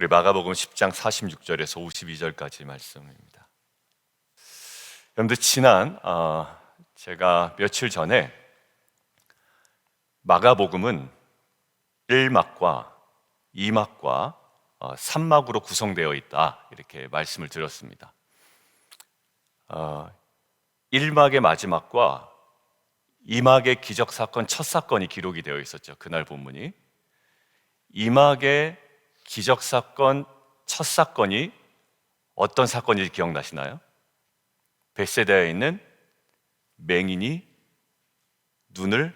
우리 마가복음 10장 46절에서 52절까지 말씀입니다. 여러분들 제가 며칠 전에 마가복음은 1막과 2막과 3막으로 구성되어 있다 이렇게 말씀을 드렸습니다. 1막의 마지막과 2막의 기적사건 첫 사건이 기록이 되어 있었죠. 그날 본문이 2막의 기적사건 첫 사건이 어떤 사건인지 기억나시나요? 벳세다에 있는 맹인이 눈을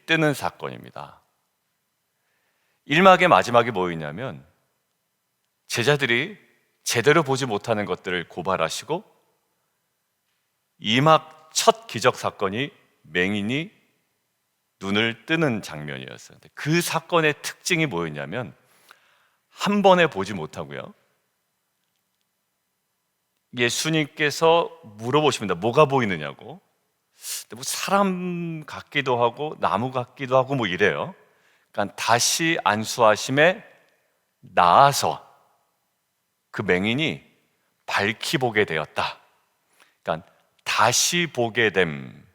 뜨는 사건입니다. 1막의 마지막이 뭐였냐면 제자들이 제대로 보지 못하는 것들을 고발하시고 2막 첫 기적사건이 맹인이 눈을 뜨는 장면이었어요. 그 사건의 특징이 뭐였냐면 한 번에 보지 못하고요, 예수님께서 물어보십니다. 뭐가 보이느냐고. 뭐 사람 같기도 하고 나무 같기도 하고 뭐 이래요. 그러니까 다시 안수하심에 나아서 그 맹인이 밝히 보게 되었다. 그러니까 다시 보게 됨.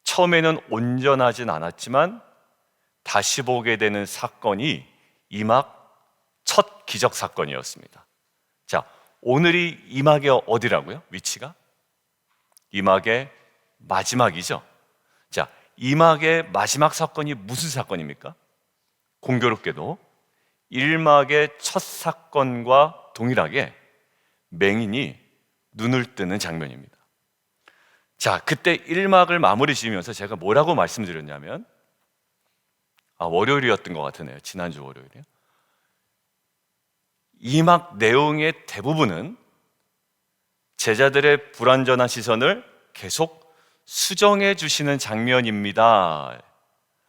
처음에는 온전하진 않았지만 다시 보게 되는 사건이 2막 첫 기적 사건이었습니다. 자, 오늘이 2막의 어디라고요? 위치가? 2막의 마지막이죠. 자, 2막의 마지막 사건이 무슨 사건입니까? 공교롭게도 1막의 첫 사건과 동일하게 맹인이 눈을 뜨는 장면입니다. 자, 그때 1막을 마무리 지으면서 제가 뭐라고 말씀드렸냐면 월요일이었던 것 같으네요. 지난주 월요일이요. 2막 내용의 대부분은 제자들의 불완전한 시선을 계속 수정해 주시는 장면입니다.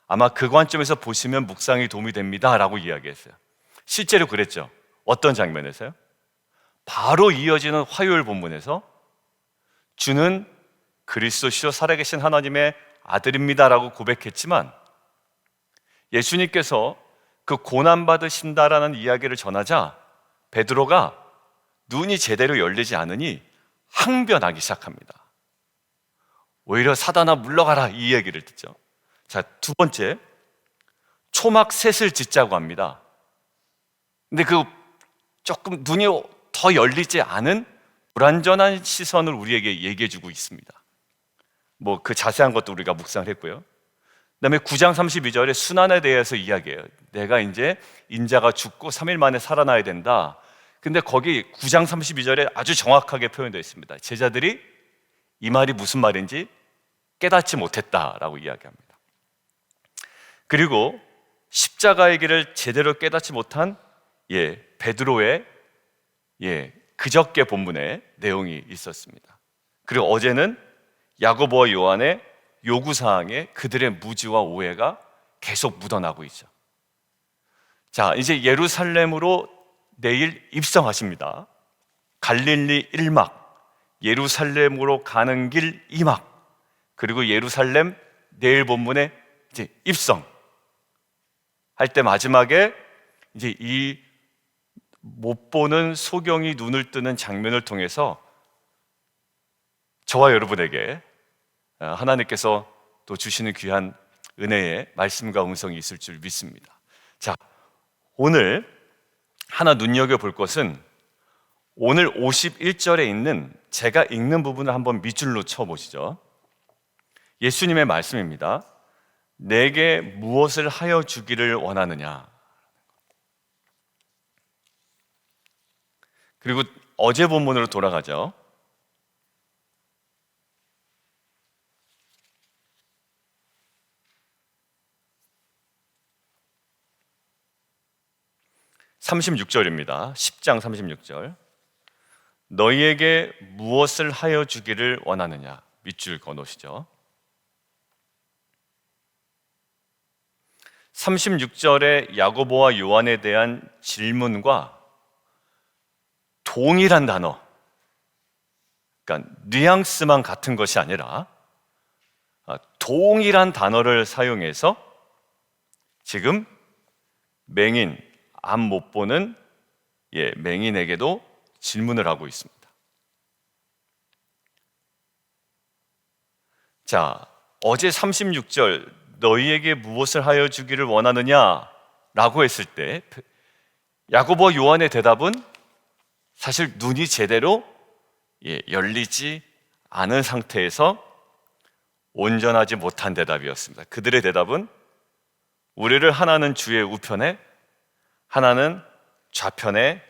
아마 그 관점에서 보시면 묵상이 도움이 됩니다 라고 이야기했어요. 실제로 그랬죠. 어떤 장면에서요? 바로 이어지는 화요일 본문에서 주는 그리스도시요 살아계신 하나님의 아들입니다 라고 고백했지만 예수님께서 그 고난받으신다라는 이야기를 전하자 베드로가 눈이 제대로 열리지 않으니 항변하기 시작합니다. 오히려 사단아 물러가라 이 얘기를 듣죠. 자, 두 번째, 초막 셋을 짓자고 합니다. 근데 그 조금 눈이 더 열리지 않은 불완전한 시선을 우리에게 얘기해 주고 있습니다. 뭐 그 자세한 것도 우리가 묵상을 했고요. 그다음에 9장 32절에 순환에 대해서 이야기해요. 내가 이제 인자가 죽고 3일 만에 살아나야 된다. 근데 거기 9장 32절에 아주 정확하게 표현되어 있습니다. 제자들이 이 말이 무슨 말인지 깨닫지 못했다라고 이야기합니다. 그리고 십자가의 길을 제대로 깨닫지 못한 베드로의 그저께 본문에 내용이 있었습니다. 그리고 어제는 야고보와 요한의 요구사항에 그들의 무지와 오해가 계속 묻어나고 있죠. 자, 이제 예루살렘으로 내일 입성하십니다. 갈릴리 1막, 예루살렘으로 가는 길 2막, 그리고 예루살렘 내일 본문에 이제 입성 할 때 마지막에 이제 이 못 보는 소경이 눈을 뜨는 장면을 통해서 저와 여러분에게 하나님께서 또 주시는 귀한 은혜의 말씀과 음성이 있을 줄 믿습니다. 자, 오늘 하나 눈여겨볼 것은 오늘 51절에 있는 제가 읽는 부분을 한번 밑줄로 쳐보시죠. 예수님의 말씀입니다. 내게 무엇을 하여 주기를 원하느냐. 그리고 어제 본문으로 돌아가죠. (36절입니다) 10장 36절. 너희에게 무엇을 하여 주기를 원하느냐. 밑줄 그어놓으시죠. 36절의 야고보와 요한에 대한 질문과 동일한 단어, 그러니까 뉘앙스만 같은 것이 아니라 동일한 단어를 사용해서 지금 맹인 앞 못 보는 맹인에게도 질문을 하고 있습니다. 자, 어제 36절 너희에게 무엇을 하여 주기를 원하느냐 라고 했을 때 야고보와 요한의 대답은 사실 눈이 제대로 열리지 않은 상태에서 온전하지 못한 대답이었습니다. 그들의 대답은 우리를 하나는 주의 우편에 하나는 좌편에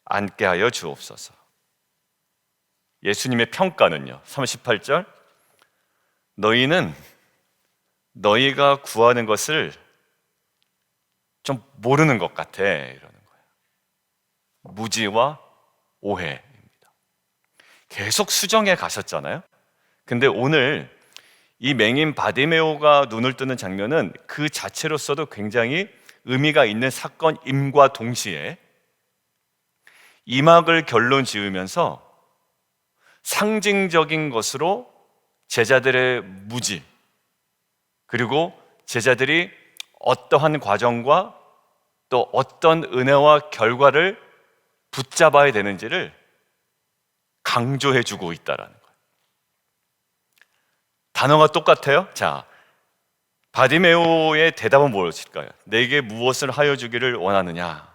앉게 하여 주옵소서. 예수님의 평가는요, 38절 너희는 너희가 구하는 것을 좀 모르는 것 같아 이러는 거예요. 무지와 오해입니다. 계속 수정해 가셨잖아요. 근데 오늘 이 맹인 바디메오가 눈을 뜨는 장면은 그 자체로서도 굉장히 의미가 있는 사건임과 동시에 이막을 결론 지으면서 상징적인 것으로 제자들의 무지, 그리고 제자들이 어떠한 과정과 또 어떤 은혜와 결과를 붙잡아야 되는지를 강조해 주고 있다라는 거예요. 단어가 똑같아요. 자, 바디메오의 대답은 무엇일까요? 내게 무엇을 하여 주기를 원하느냐?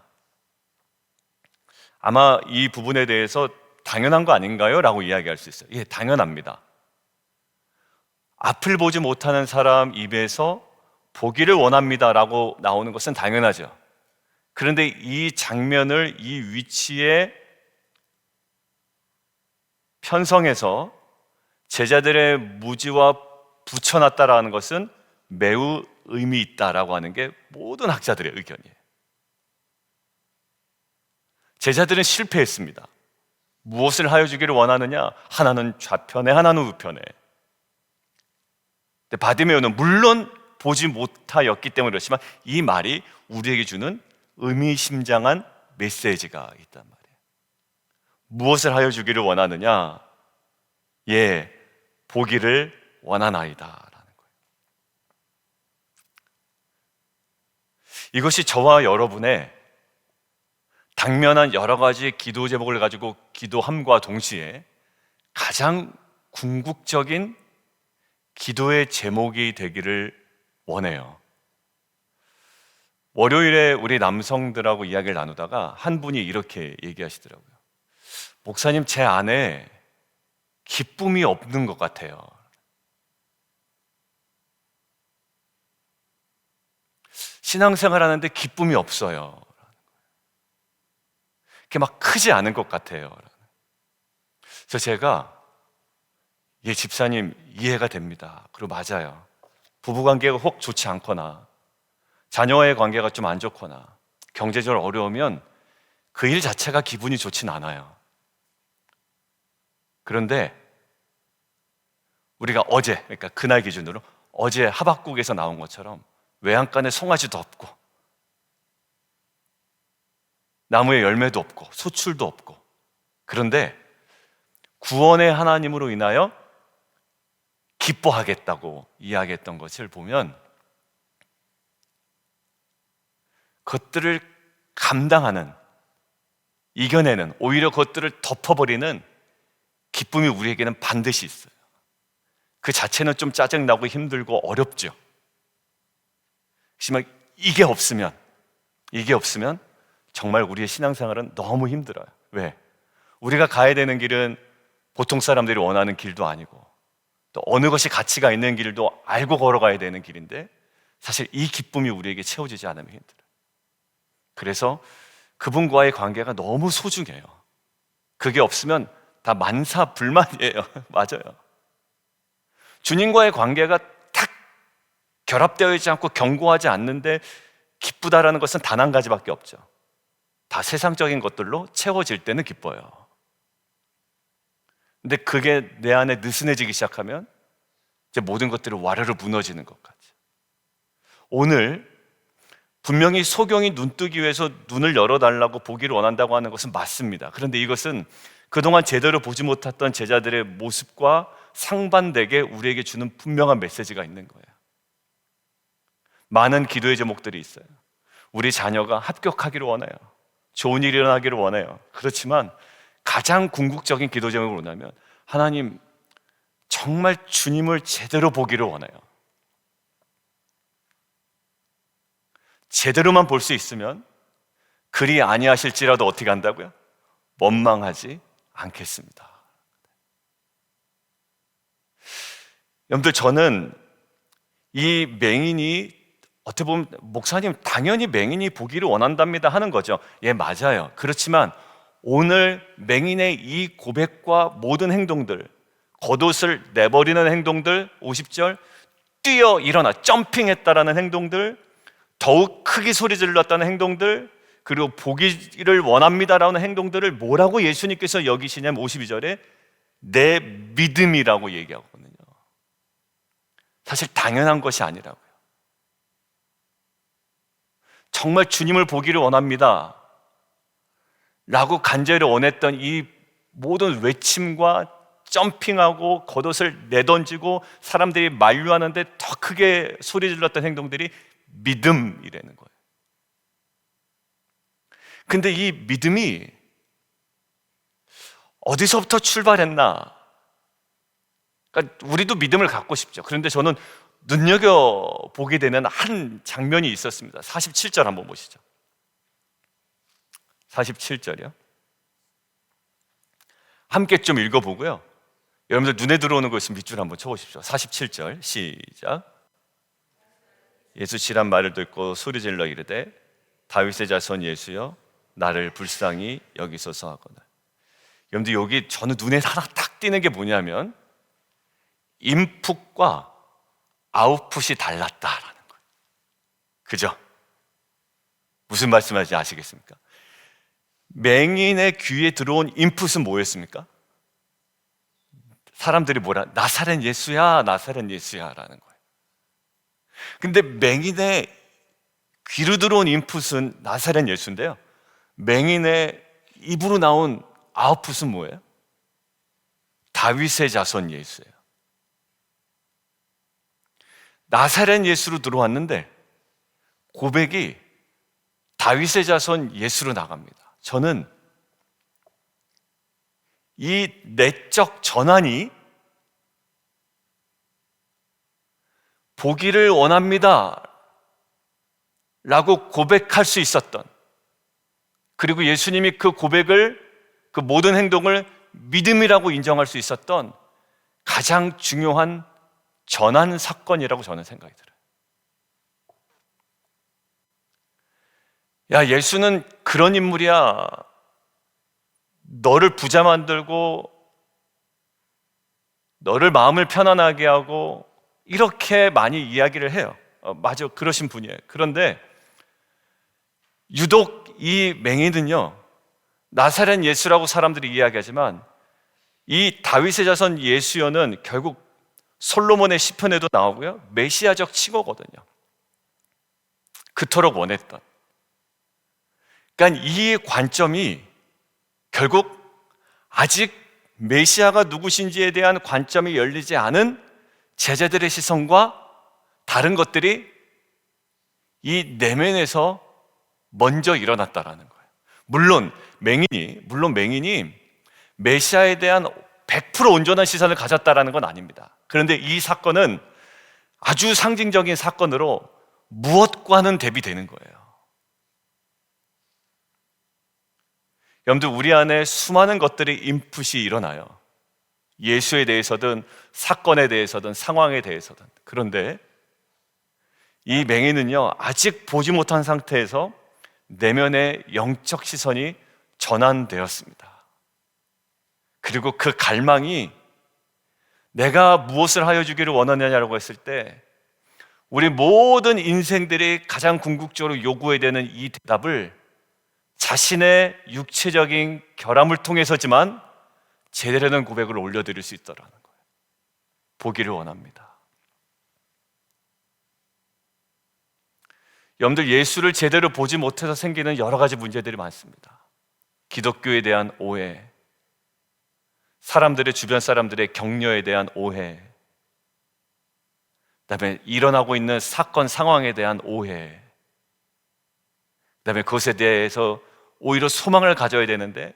아마 이 부분에 대해서 당연한 거 아닌가요? 라고 이야기할 수 있어요. 예, 당연합니다. 앞을 보지 못하는 사람 입에서 보기를 원합니다 라고 나오는 것은 당연하죠. 그런데 이 장면을 이 위치에 편성해서 제자들의 무지와 붙여놨다라는 것은 매우 의미 있다라고 하는 게 모든 학자들의 의견이에요. 제자들은 실패했습니다. 무엇을 하여 주기를 원하느냐? 하나는 좌편에 하나는 우편에. 근데 바디메오는 물론 보지 못하였기 때문에 그렇지만 이 말이 우리에게 주는 의미심장한 메시지가 있단 말이에요. 무엇을 하여 주기를 원하느냐? 예, 보기를 원하나이다 라는 거예요. 이것이 저와 여러분의 당면한 여러 가지 기도 제목을 가지고 기도함과 동시에 가장 궁극적인 기도의 제목이 되기를 원해요. 월요일에 우리 남성들하고 이야기를 나누다가 한 분이 이렇게 얘기하시더라고요. 목사님, 제 안에 기쁨이 없는 것 같아요. 신앙생활 하는데 기쁨이 없어요. 그게 막 크지 않은 것 같아요. 그래서 제가 예, 집사님 이해가 됩니다. 그리고 맞아요. 부부관계가 혹 좋지 않거나 자녀와의 관계가 좀 안 좋거나 경제적으로 어려우면 그 일 자체가 기분이 좋진 않아요. 그런데 우리가 어제, 그러니까 그날 기준으로 어제 하박국에서 나온 것처럼 외양간에 송아지도 없고 나무에 열매도 없고 소출도 없고, 그런데 구원의 하나님으로 인하여 기뻐하겠다고 이야기했던 것을 보면 그것들을 감당하는, 이겨내는, 오히려 그것들을 덮어버리는 기쁨이 우리에게는 반드시 있어요. 그 자체는 좀 짜증나고 힘들고 어렵죠. 하지만 이게 없으면 정말 우리의 신앙생활은 너무 힘들어요. 왜? 우리가 가야 되는 길은 보통 사람들이 원하는 길도 아니고 또 어느 것이 가치가 있는 길도 알고 걸어가야 되는 길인데 사실 이 기쁨이 우리에게 채워지지 않으면 힘들어요. 그래서 그분과의 관계가 너무 소중해요. 그게 없으면 다 만사불만이에요. 맞아요. 주님과의 관계가 탁 결합되어 있지 않고 견고하지 않는데 기쁘다라는 것은 단 한 가지밖에 없죠. 다 세상적인 것들로 채워질 때는 기뻐요. 근데 그게 내 안에 느슨해지기 시작하면 이제 모든 것들이 와르르 무너지는 것 같아요. 오늘 분명히 소경이 눈뜨기 위해서 눈을 열어달라고 보기를 원한다고 하는 것은 맞습니다. 그런데 이것은 그동안 제대로 보지 못했던 제자들의 모습과 상반되게 우리에게 주는 분명한 메시지가 있는 거예요. 많은 기도의 제목들이 있어요. 우리 자녀가 합격하기를 원해요. 좋은 일이 일어나기를 원해요. 그렇지만 가장 궁극적인 기도 제목을 원하면 하나님, 정말 주님을 제대로 보기를 원해요. 제대로만 볼 수 있으면 그리 아니하실지라도 어떻게 한다고요? 원망하지 않겠습니다. 여러분들, 저는 이 맹인이 어떻게 보면 목사님 당연히 맹인이 보기를 원한답니다 하는 거죠. 예, 맞아요. 그렇지만 오늘 맹인의 이 고백과 모든 행동들, 겉옷을 내버리는 행동들, 50절 뛰어 일어나 점핑했다라는 행동들, 더욱 크게 소리 질렀다는 행동들, 그리고 보기를 원합니다라는 행동들을 뭐라고 예수님께서 여기시냐면 52절에 내 믿음이라고 얘기하거든요. 사실 당연한 것이 아니라고요. 정말 주님을 보기를 원합니다 라고 간절히 원했던 이 모든 외침과 점핑하고 겉옷을 내던지고 사람들이 만류하는데 더 크게 소리 질렀던 행동들이 믿음이라는 거예요. 근데 이 믿음이 어디서부터 출발했나? 그러니까 우리도 믿음을 갖고 싶죠. 그런데 저는 눈여겨보게 되는 한 장면이 있었습니다. 47절 한번 보시죠. 47절이요. 함께 좀 읽어보고요. 여러분들 눈에 들어오는 거 있으면 밑줄 한번 쳐보십시오. 47절 시작. 예수시란 말을 듣고 소리질러 이르되 다윗의 자손 예수여 나를 불쌍히 여기소서 하거늘. 여러분들, 여기 저는 눈에 하나 딱 띄는 게 뭐냐면 인풋과 아웃풋이 달랐다라는 거예요. 그죠? 무슨 말씀하시는지 아시겠습니까? 맹인의 귀에 들어온 인풋은 뭐였습니까? 사람들이 뭐라? 나사렛 예수야, 나사렛 예수야 라는 거예요. 근데 맹인의 귀로 들어온 인풋은 나사렛 예수인데요, 맹인의 입으로 나온 아웃풋은 뭐예요? 다윗의 자손 예수예요. 나사렛 예수로 들어왔는데 고백이 다윗의 자손 예수로 나갑니다. 저는 이 내적 전환이 보기를 원합니다 라고 고백할 수 있었던, 그리고 예수님이 그 고백을, 그 모든 행동을 믿음이라고 인정할 수 있었던 가장 중요한 전환 사건이라고 저는 생각이 들어요. 야, 예수는 그런 인물이야. 너를 부자 만들고 너를 마음을 편안하게 하고 이렇게 많이 이야기를 해요. 맞아, 그러신 분이에요. 그런데 유독 이 맹인은요, 나사렛 예수라고 사람들이 이야기하지만 이 다윗의 자손 예수여는 결국 솔로몬의 시편에도 나오고요, 메시아적 칭호거든요. 그토록 원했던. 그러니까 이 관점이 결국 아직 메시아가 누구신지에 대한 관점이 열리지 않은 제자들의 시선과 다른 것들이 이 내면에서 먼저 일어났다라는 거예요. 물론 맹인이 메시아에 대한 100% 온전한 시선을 가졌다라는 건 아닙니다. 그런데 이 사건은 아주 상징적인 사건으로 무엇과는 대비되는 거예요. 여러분들, 우리 안에 수많은 것들이 인풋이 일어나요. 예수에 대해서든 사건에 대해서든 상황에 대해서든. 그런데 이 맹인은요, 아직 보지 못한 상태에서 내면의 영적 시선이 전환되었습니다. 그리고 그 갈망이 내가 무엇을 하여 주기를 원하느냐라고 했을 때 우리 모든 인생들이 가장 궁극적으로 요구해야 되는 이 대답을 자신의 육체적인 결함을 통해서지만 제대로 된 고백을 올려드릴 수 있다라는 거예요. 보기를 원합니다. 여러분들, 예수를 제대로 보지 못해서 생기는 여러 가지 문제들이 많습니다. 기독교에 대한 오해, 주변 사람들의 격려에 대한 오해, 그다음에 일어나고 있는 사건 상황에 대한 오해, 그다음에 그것에 대해서 오히려 소망을 가져야 되는데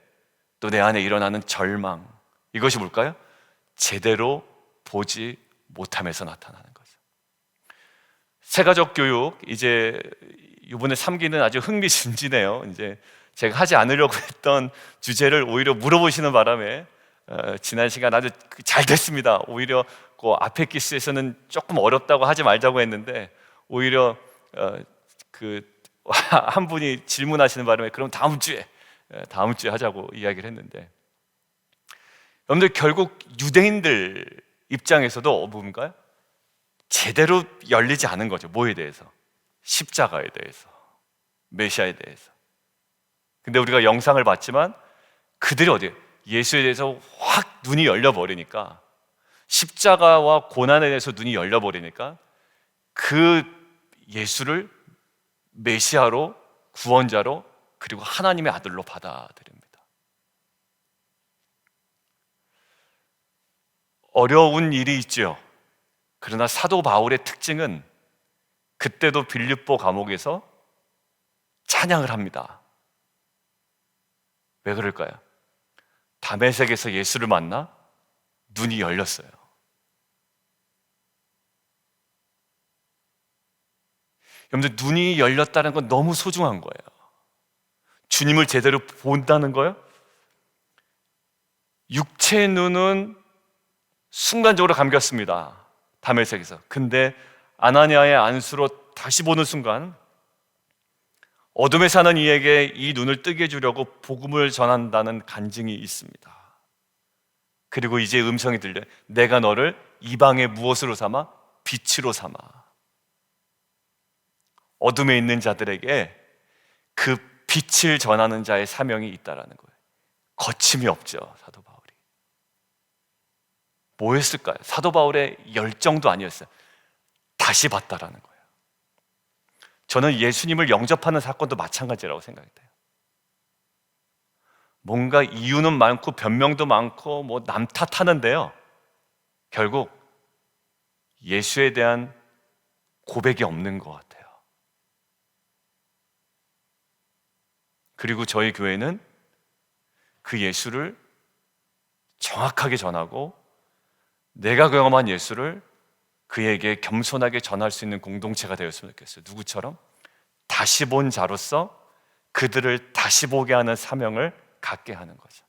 또 내 안에 일어나는 절망, 이것이 뭘까요? 제대로 보지 못함에서 나타나는 거죠. 새가족 교육, 이제 이번에 3기는 아주 흥미진진해요. 이제 제가 하지 않으려고 했던 주제를 오히려 물어보시는 바람에 지난 시간 아주 잘 됐습니다. 오히려 그 앞에 기스에서는 조금 어렵다고 하지 말자고 했는데 오히려 한 분이 질문하시는 바람에 그럼 다음 주에 하자고 이야기를 했는데, 여러분들 결국 유대인들 입장에서도 뭔가요? 제대로 열리지 않은 거죠. 뭐에 대해서? 십자가에 대해서, 메시아에 대해서. 근데 우리가 영상을 봤지만 그들이 어디에? 예수에 대해서 확 눈이 열려버리니까, 십자가와 고난에 대해서 눈이 열려버리니까 그 예수를 메시아로, 구원자로, 그리고 하나님의 아들로 받아들입니다. 어려운 일이 있죠. 그러나 사도 바울의 특징은 그때도 빌립보 감옥에서 찬양을 합니다. 왜 그럴까요? 다메섹에서 예수를 만나 눈이 열렸어요. 여러분들, 눈이 열렸다는 건 너무 소중한 거예요. 주님을 제대로 본다는 거예요. 육체의 눈은 순간적으로 감겼습니다, 다메섹에서. 근데 아나니아의 안수로 다시 보는 순간 어둠에 사는 이에게 이 눈을 뜨게 해주려고 복음을 전한다는 간증이 있습니다. 그리고 이제 음성이 들려요. 내가 너를 이방의 무엇으로 삼아? 빛으로 삼아. 어둠에 있는 자들에게 그 빛을 전하는 자의 사명이 있다라는 거예요. 거침이 없죠, 사도 바울이. 뭐였을까요? 사도 바울의 열정도 아니었어요. 다시 봤다라는 거예요. 저는 예수님을 영접하는 사건도 마찬가지라고 생각이 돼요. 뭔가 이유는 많고 변명도 많고 뭐 남 탓하는데요, 결국 예수에 대한 고백이 없는 것 같아요. 그리고 저희 교회는 그 예수를 정확하게 전하고 내가 경험한 예수를 그에게 겸손하게 전할 수 있는 공동체가 되었으면 좋겠어요. 누구처럼? 다시 본 자로서 그들을 다시 보게 하는 사명을 갖게 하는 거죠.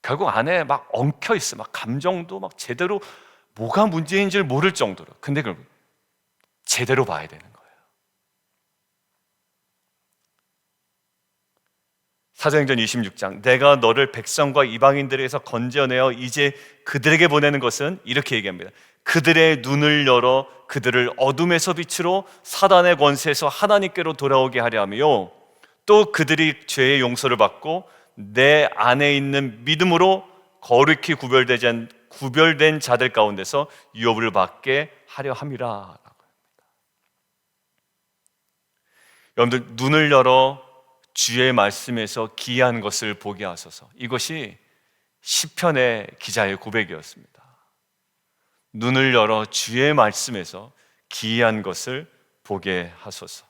결국 안에 막 엉켜 있어. 막 감정도 막 제대로 뭐가 문제인지를 모를 정도로. 근데 결국 제대로 봐야 되는 거예요. 사도행전 26장, 내가 너를 백성과 이방인들에게서 건져내어 이제 그들에게 보내는 것은, 이렇게 얘기합니다. 그들의 눈을 열어 그들을 어둠에서 빛으로, 사단의 권세에서 하나님께로 돌아오게 하려 하며, 또 그들이 죄의 용서를 받고 내 안에 있는 믿음으로 거룩히 구별된 자들 가운데서 유업을 받게 하려 함이라 라고 합니다. 여러분들, 눈을 열어 주의 말씀에서 기이한 것을 보게 하소서. 이것이 시편의 기자의 고백이었습니다. 눈을 열어 주의 말씀에서 기이한 것을 보게 하소서.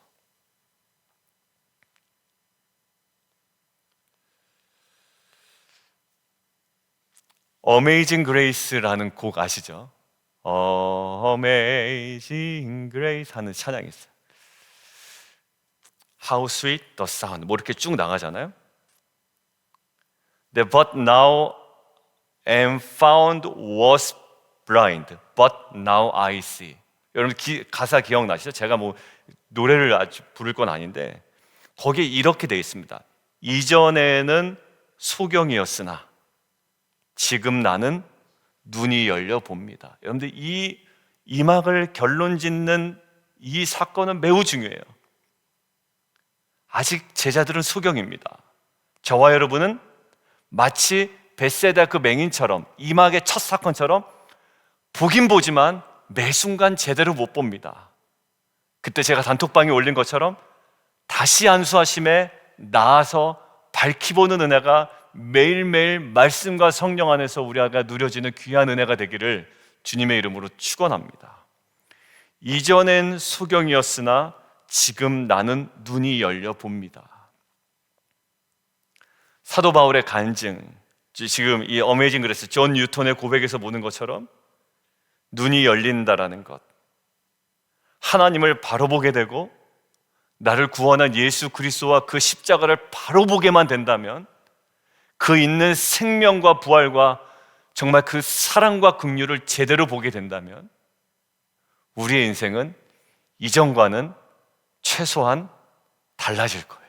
Amazing Grace라는 곡 아시죠? Amazing Grace 하는 찬양이 있어요. How sweet the sound, 뭐 이렇게 쭉 나가잖아요. But now am found was blind, but now I see. 여러분 가사 기억나시죠? 제가 뭐 노래를 아주 부를 건 아닌데 거기에 이렇게 되어 있습니다. 이전에는 소경이었으나 지금 나는 눈이 열려 봅니다. 여러분들, 이 이막을 결론 짓는 이 사건은 매우 중요해요. 아직 제자들은 소경입니다. 저와 여러분은 마치 벳세다 그 맹인처럼, 이막의 첫 사건처럼 보긴 보지만 매 순간 제대로 못 봅니다. 그때 제가 단톡방에 올린 것처럼 다시 안수하심에 나아서 밝히보는 은혜가 매일매일 말씀과 성령 안에서 우리가 누려지는 귀한 은혜가 되기를 주님의 이름으로 축원합니다. 이전엔 소경이었으나 지금 나는 눈이 열려 봅니다. 사도 바울의 간증, 지금 이 어메이징 그레이스 존 뉴턴의 고백에서 보는 것처럼 눈이 열린다라는 것, 하나님을 바로 보게 되고 나를 구원한 예수 그리스도와 그 십자가를 바로 보게만 된다면, 그 있는 생명과 부활과 정말 그 사랑과 긍휼을 제대로 보게 된다면 우리의 인생은 이전과는 최소한 달라질 거예요.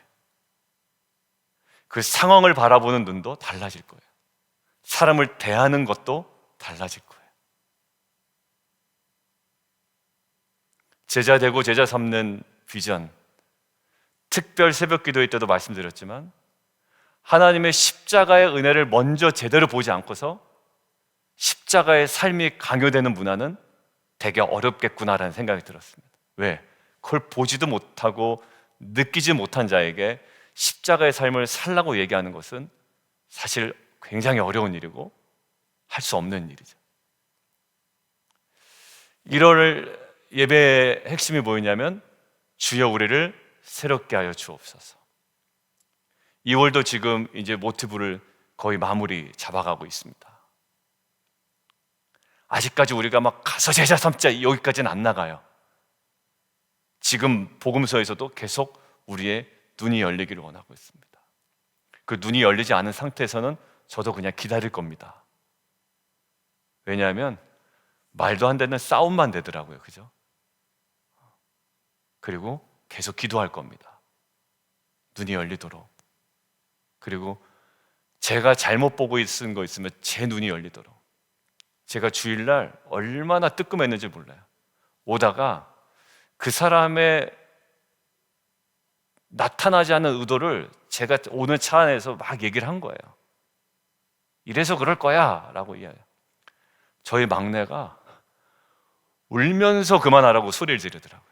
그 상황을 바라보는 눈도 달라질 거예요. 사람을 대하는 것도 달라질 거예요. 제자 되고 제자 삼는 비전, 특별 새벽 기도회 때도 말씀드렸지만 하나님의 십자가의 은혜를 먼저 제대로 보지 않고서 십자가의 삶이 강요되는 문화는 되게 어렵겠구나라는 생각이 들었습니다. 왜? 그걸 보지도 못하고 느끼지 못한 자에게 십자가의 삶을 살라고 얘기하는 것은 사실 굉장히 어려운 일이고 할 수 없는 일이죠. 1월 예배의 핵심이 뭐였냐면 주여 우리를 새롭게 하여 주옵소서. 2월도 지금 이제 모티브를 거의 마무리 잡아가고 있습니다. 아직까지 우리가 막 가서 제자 삼자 여기까지는 안 나가요. 지금 복음서에서도 계속 우리의 눈이 열리기를 원하고 있습니다. 그 눈이 열리지 않은 상태에서는 저도 그냥 기다릴 겁니다. 왜냐하면 말도 안 되는 싸움만 되더라고요. 그죠? 그리고 계속 기도할 겁니다. 눈이 열리도록. 그리고 제가 잘못 보고 있는 거 있으면 제 눈이 열리도록. 제가 주일날 얼마나 뜨끔했는지 몰라요. 오다가 그 사람의 나타나지 않는 의도를 제가 오는 차 안에서 막 얘기를 한 거예요. 이래서 그럴 거야 라고 이야기해요. 저희 막내가 울면서 그만하라고 소리를 지르더라고요.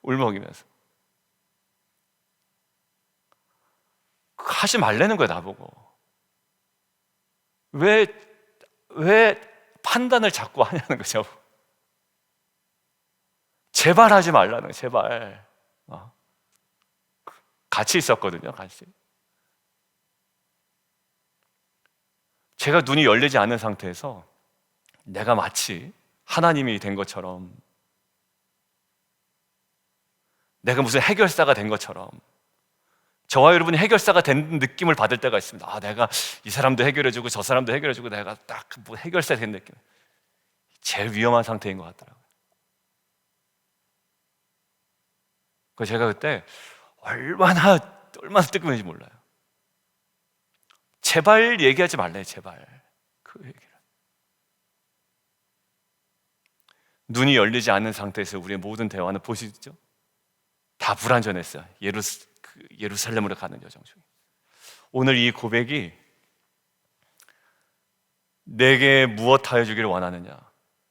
울먹이면서. 하지 말라는 거야 나보고. 왜 판단을 자꾸 하냐는 거죠. 제발 하지 말라는 거예요. 제발. 같이 있었거든요. 같이. 제가 눈이 열리지 않은 상태에서 내가 마치 하나님이 된 것처럼, 내가 무슨 해결사가 된 것처럼, 저와 여러분이 해결사가 된 느낌을 받을 때가 있습니다. 내가 이 사람도 해결해주고 저 사람도 해결해주고 내가 딱 뭐 해결사 된 느낌. 제일 위험한 상태인 것 같더라고요. 그래서 제가 그때 얼마나 뜨끔했는지 몰라요. 제발 얘기하지 말래, 제발. 그 얘기를. 눈이 열리지 않는 상태에서 우리의 모든 대화는 보시죠? 다 불완전했어요. 예루살렘으로 가는 여정 중에. 오늘 이 고백이 내게 무엇 하여 주기를 원하느냐?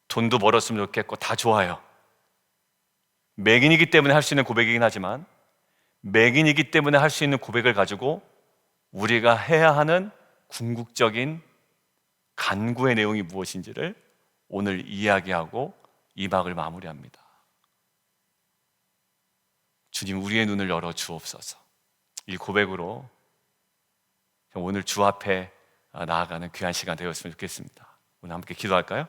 돈도 벌었으면 좋겠고 다 좋아요. 맹인이기 때문에 할 수 있는 고백이긴 하지만, 맹인이기 때문에 할 수 있는 고백을 가지고 우리가 해야 하는 궁극적인 간구의 내용이 무엇인지를 오늘 이야기하고 이 막을 마무리합니다. 주님, 우리의 눈을 열어 주옵소서. 이 고백으로 오늘 주 앞에 나아가는 귀한 시간 되었으면 좋겠습니다. 오늘 함께 기도할까요?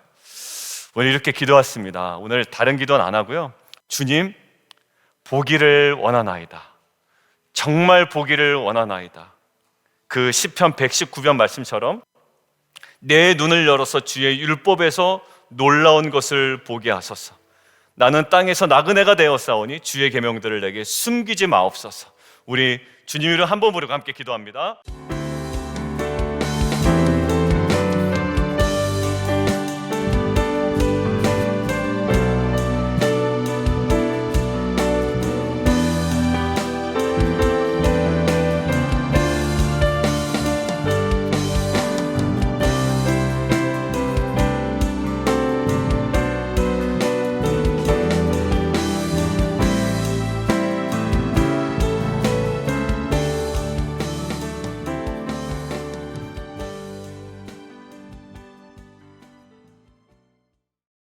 오늘 이렇게 기도했습니다. 오늘 다른 기도는 안 하고요. 주님, 보기를 원하나이다. 정말 보기를 원하나이다. 그 시편 119편 말씀처럼 내 눈을 열어서 주의 율법에서 놀라운 것을 보게 하소서. 나는 땅에서 나그네가 되었사오니 주의 계명들을 내게 숨기지 마옵소서. 우리 주님 이름 한 번 부르고 함께 기도합니다.